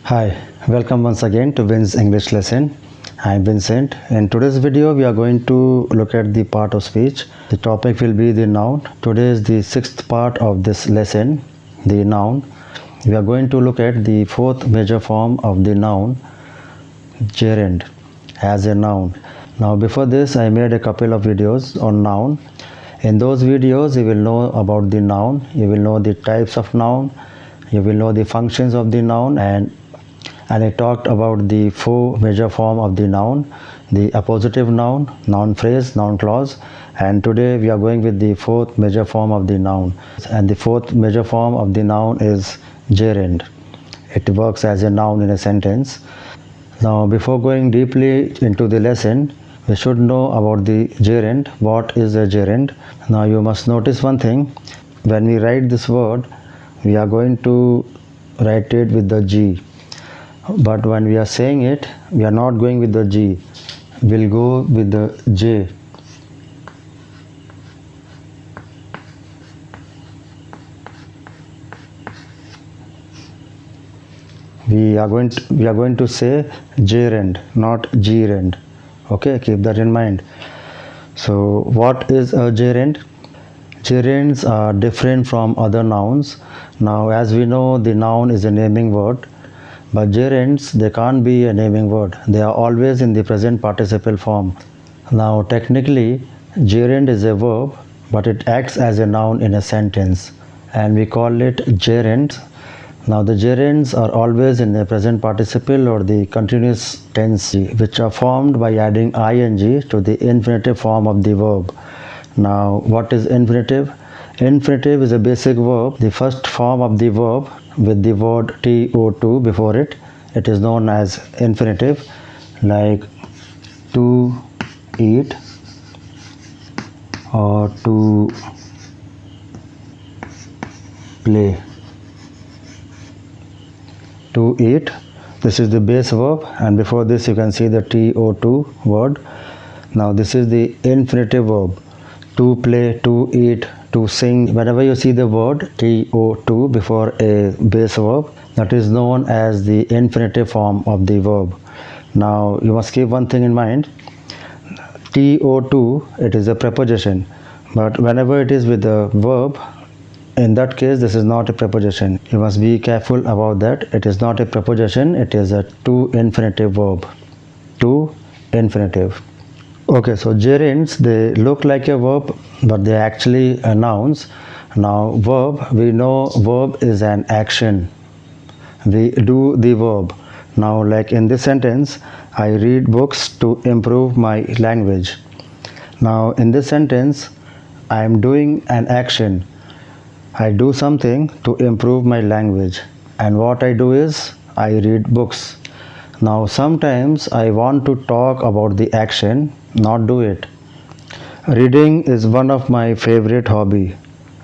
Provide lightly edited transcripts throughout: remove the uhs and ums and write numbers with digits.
Hi, welcome once again to Vin's English lesson. I'm Vincent. In today's video, we are going to look at the part of speech. The topic will be the noun. Today is the sixth part of this lesson, the noun. We are going to look at the fourth major form of the noun, gerund, as a noun. Now, before this, I made a couple of videos on noun. In those videos, you will know about the noun, you will know the types of noun, you will know the functions of the noun, and I talked about the four major form of the noun, the appositive noun, noun phrase, noun clause, and today we are going with the fourth major form of the noun, and the fourth major form of the noun is gerund. It works as a noun in a sentence. Now, before going deeply into the lesson, we should know about the gerund. What is a gerund? Now, you must notice one thing. When we write this word, we are going to write it with the G. But when we are saying it, we are not going with the G. We'll go with the J. We are going to say gerund, not gerund. Okay, keep that in mind. So, what is a gerund? Gerunds are different from other nouns. Now, as we know, the noun is a naming word. But gerunds, they can't be a naming word. They are always in the present participle form. Now, technically, gerund is a verb, but it acts as a noun in a sentence, and we call it gerund. Now, the gerunds are always in the present participle or the continuous tense, which are formed by adding ing to the infinitive form of the verb. Now, what is infinitive? Infinitive is a basic verb, the first form of the verb with the word to before it. It is known as infinitive, like to eat or to play. To eat, this is the base verb, and before this you can see the to word. Now this is the infinitive verb. To play, to eat, to sing. Whenever you see the word to before a base verb, that is known as the infinitive form of the verb. Now you must keep one thing in mind. To, it is a preposition, but whenever it is with the verb, in that case this is not a preposition. You must be careful about that. It is not a preposition, it is a to infinitive verb. To infinitive. Okay, so gerunds, they look like a verb, but they are actually nouns. Now, verb, we know verb is an action. We do the verb. Now, like in this sentence, I read books to improve my language. Now, in this sentence, I am doing an action. I do something to improve my language. And what I do is, I read books. Now, sometimes I want to talk about the action, not do it. Reading is one of my favorite hobby.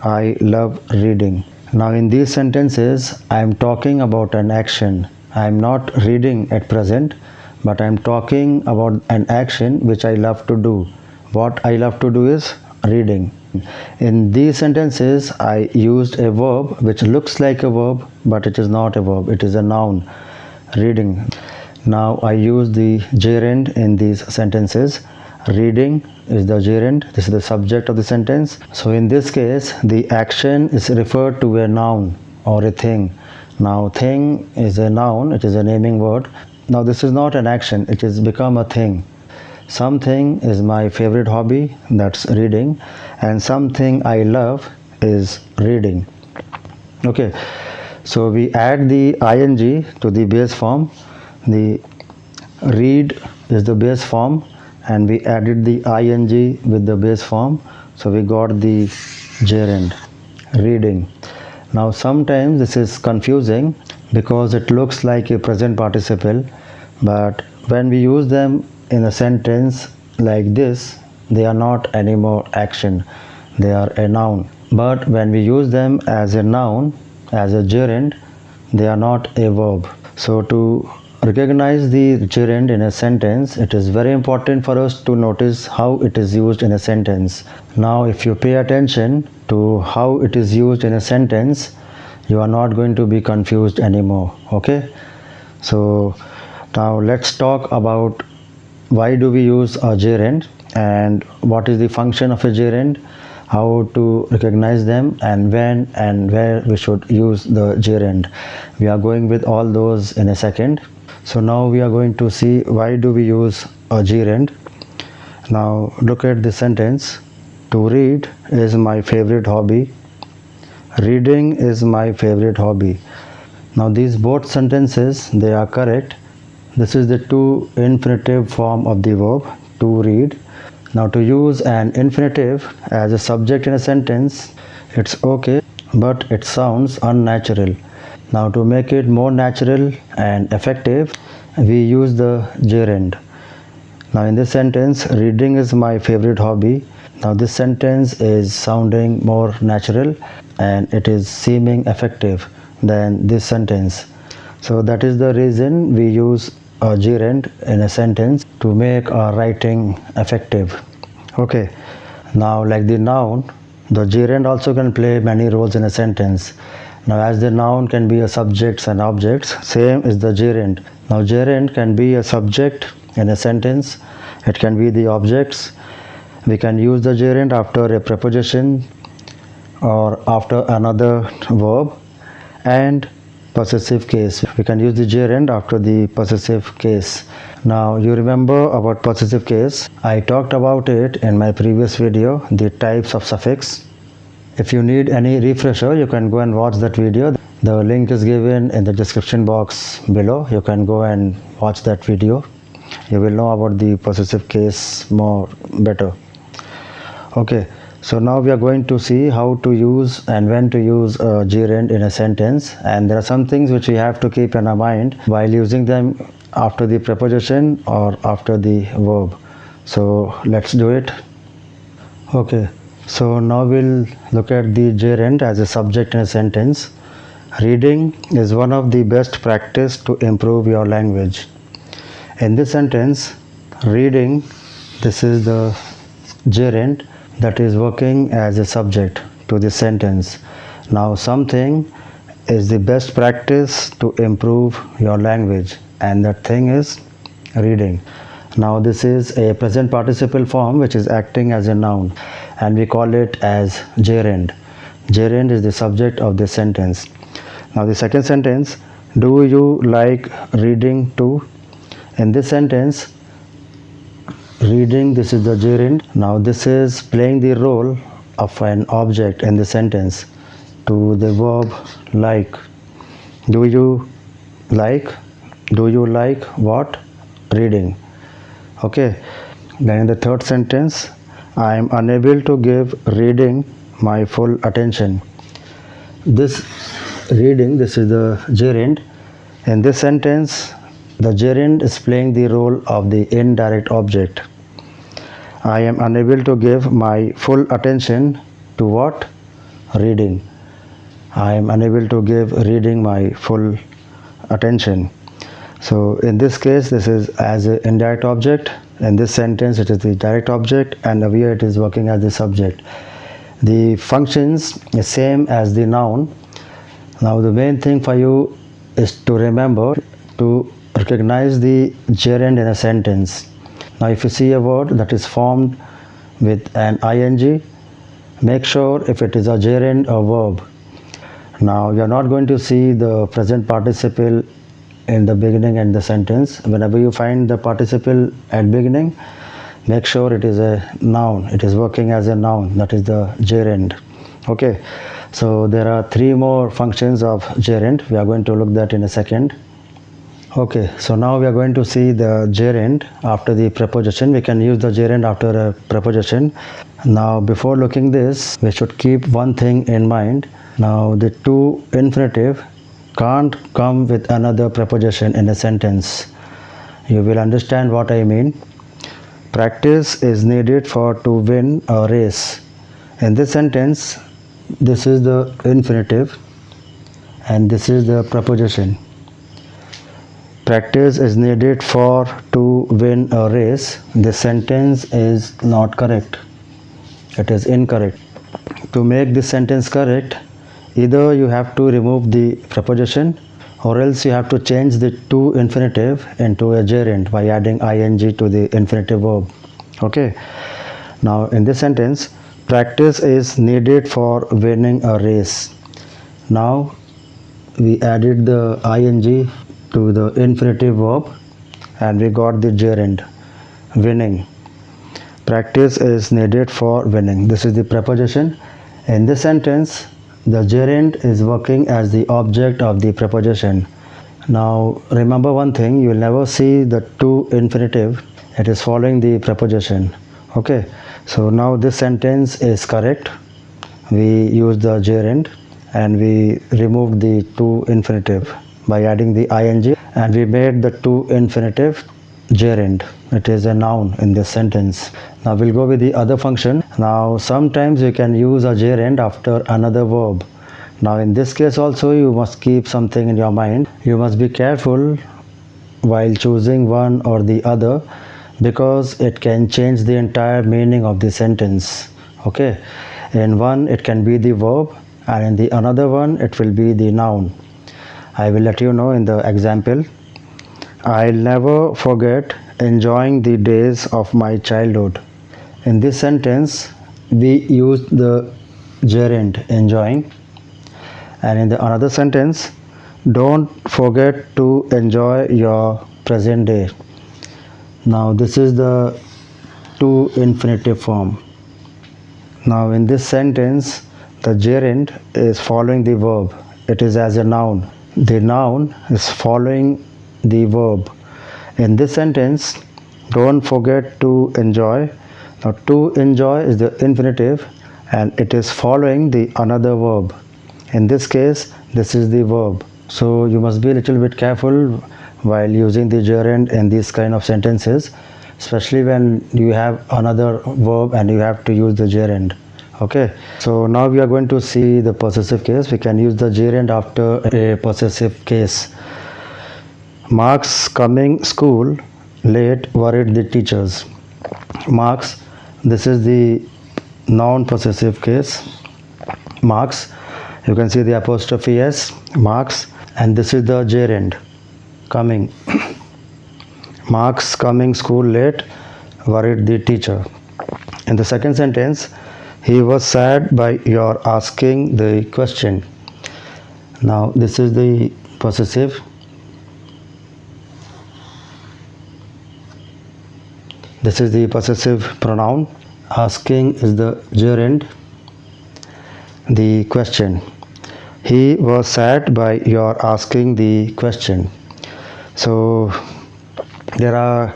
I love reading. Now, in these sentences, I am talking about an action. I am not reading at present, but I am talking about an action which I love to do. What I love to do is reading. In these sentences, I used a verb which looks like a verb, but it is not a verb. It is a noun. Reading. Now I use the gerund in these sentences. Reading is the gerund. This is the subject of the sentence. So in this case, the action is referred to a noun or a thing. Now thing is a noun. It is a naming word. Now this is not an action. It has become a thing. Something is my favorite hobby. That's reading. And something I love is reading. Okay. So we add the ing to the base form. The read is the base form, and we added the ing with the base form, so we got the gerund, reading. Now sometimes this is confusing because it looks like a present participle, but when we use them in a sentence like this, they are not anymore action, they are a noun. But when we use them as a noun, as a gerund, they are not a verb. So to recognize the gerund in a sentence, it is very important for us to notice how it is used in a sentence. Now, if you pay attention to how it is used in a sentence, you are not going to be confused anymore. Okay? So now let's talk about why do we use a gerund and what is the function of a gerund, how to recognize them, and when and where we should use the gerund. We are going with all those in a second. So now we are going to see why do we use a gerund. Now look at the sentence. To read is my favorite hobby. Reading is my favorite hobby. Now these both sentences, they are correct. This is the to infinitive form of the verb to read. Now to use an infinitive as a subject in a sentence, it's okay, but it sounds unnatural. Now to make it more natural and effective, we use the gerund. Now in this sentence, reading is my favorite hobby. Now this sentence is sounding more natural and it is seeming effective than this sentence. So that is the reason we use a gerund in a sentence to make our writing effective. Okay, now like the noun, the gerund also can play many roles in a sentence. Now as the noun can be a subjects and objects, same is the gerund. Now gerund can be a subject in a sentence, it can be the objects. We can use the gerund after a preposition or after another verb, and possessive case. We can use the gerund after the possessive case. Now you remember about possessive case. I talked about it in my previous video, the types of suffix. If you need any refresher, you can go and watch that video. The link is given in the description box below. You can go and watch that video. You will know about the possessive case more better. Okay, so now we are going to see how to use and when to use a gerund in a sentence, and there are some things which we have to keep in our mind while using them after the preposition or after the verb. So let's do it. Okay, so now we'll look at the gerund as a subject in a sentence. Reading is one of the best practice to improve your language. In this sentence, reading, this is the gerund that is working as a subject to this sentence. Now something is the best practice to improve your language, and that thing is reading. Now this is a present participle form which is acting as a noun, and we call it as gerund. Gerund is the subject of this sentence. Now the second sentence, do you like reading too? In this sentence, reading, this is the gerund. Now this is playing the role of an object in the sentence to the verb like. Do you like? Do you like what? Reading. Okay. Then in the third sentence, I am unable to give reading my full attention. This reading, this is the gerund. In this sentence, the gerund is playing the role of the indirect object. I am unable to give my full attention to what? Reading. I am unable to give reading my full attention. So in this case, this is as an indirect object. In this sentence, it is the direct object, and over here it is working as the subject. The functions is same as the noun. Now the main thing for you is to remember to recognize the gerund in a sentence. Now if you see a word that is formed with an ing, make sure if it is a gerund or verb. Now you are not going to see the present participle in the beginning and the sentence. Whenever you find the participle at beginning, make sure it is a noun. It is working as a noun, that is the gerund. Okay, so there are three more functions of gerund. We are going to look that in a second. Okay, so now we are going to see the gerund after the preposition. We can use the gerund after a preposition. Now before looking this, we should keep one thing in mind. Now the to infinitive can't come with another preposition in a sentence. You will understand what I mean. Practice is needed for to win a race. In this sentence, this is the infinitive and this is the preposition. Practice is needed for to win a race. This sentence is not correct. It is incorrect. To make this sentence correct, either you have to remove the preposition or else you have to change the to infinitive into a gerund by adding ing to the infinitive verb. Okay, now in this sentence, practice is needed for winning a race. Now we added the ing to the infinitive verb and we got the gerund, winning. Practice is needed for winning. This is the preposition. In this sentence, the gerund is working as the object of the preposition. Now remember one thing, you will never see the to infinitive, it is following the preposition. Okay, so now this sentence is correct. We used the gerund and we removed the to infinitive by adding the ing, and we made the to infinitive gerund. It is a noun in this sentence. Now we'll go with the other function. Now sometimes you can use a gerund after another verb. Now in this case also you must keep something in your mind. You must be careful while choosing one or the other, because it can change the entire meaning of the sentence. Okay, in one it can be the verb and in the another one it will be the noun. I will let you know in the example. I'll never forget enjoying the days of my childhood. In this sentence we used the gerund enjoying, and in the another sentence, don't forget to enjoy your present day. Now this is the to infinitive form. Now in this sentence, the gerund is following the verb. It is as a noun. The noun is following the verb. In this sentence, don't forget to enjoy. Now to enjoy is the infinitive and it is following the another verb. In this case, this is the verb. So you must be a little bit careful while using the gerund in these kind of sentences, especially when you have another verb and you have to use the gerund. Okay, so now we are going to see the possessive case. We can use the gerund after a possessive case. Mark's coming school late worried the teachers. Mark's, this is the noun possessive case. Mark's, you can see the apostrophe s, marks, and this is the gerund, coming. Mark's coming school late worried the teacher. In the second sentence, he was sad by your asking the question. Now this is the possessive. This is the possessive pronoun. Asking is the gerund, the question. He was sad by your asking the question. So there are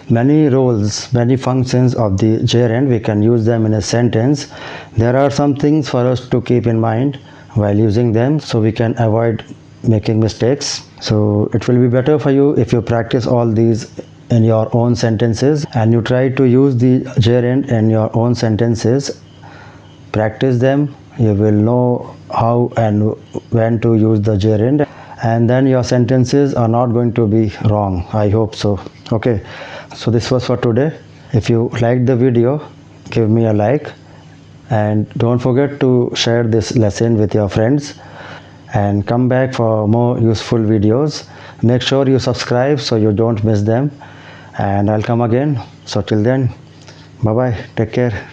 many roles, many functions of the gerund. We can use them in a sentence. There are some things for us to keep in mind while using them so we can avoid making mistakes. So it will be better for you if you practice all these in your own sentences and you try to use the gerund in your own sentences. Practice them, you will know how and when to use the gerund, and then your sentences are not going to be wrong. I hope so. Okay, so this was for today. If you liked the video, give me a like and don't forget to share this lesson with your friends and come back for more useful videos. Make sure you subscribe so you don't miss them, and I'll come again. So till then, bye bye, take care.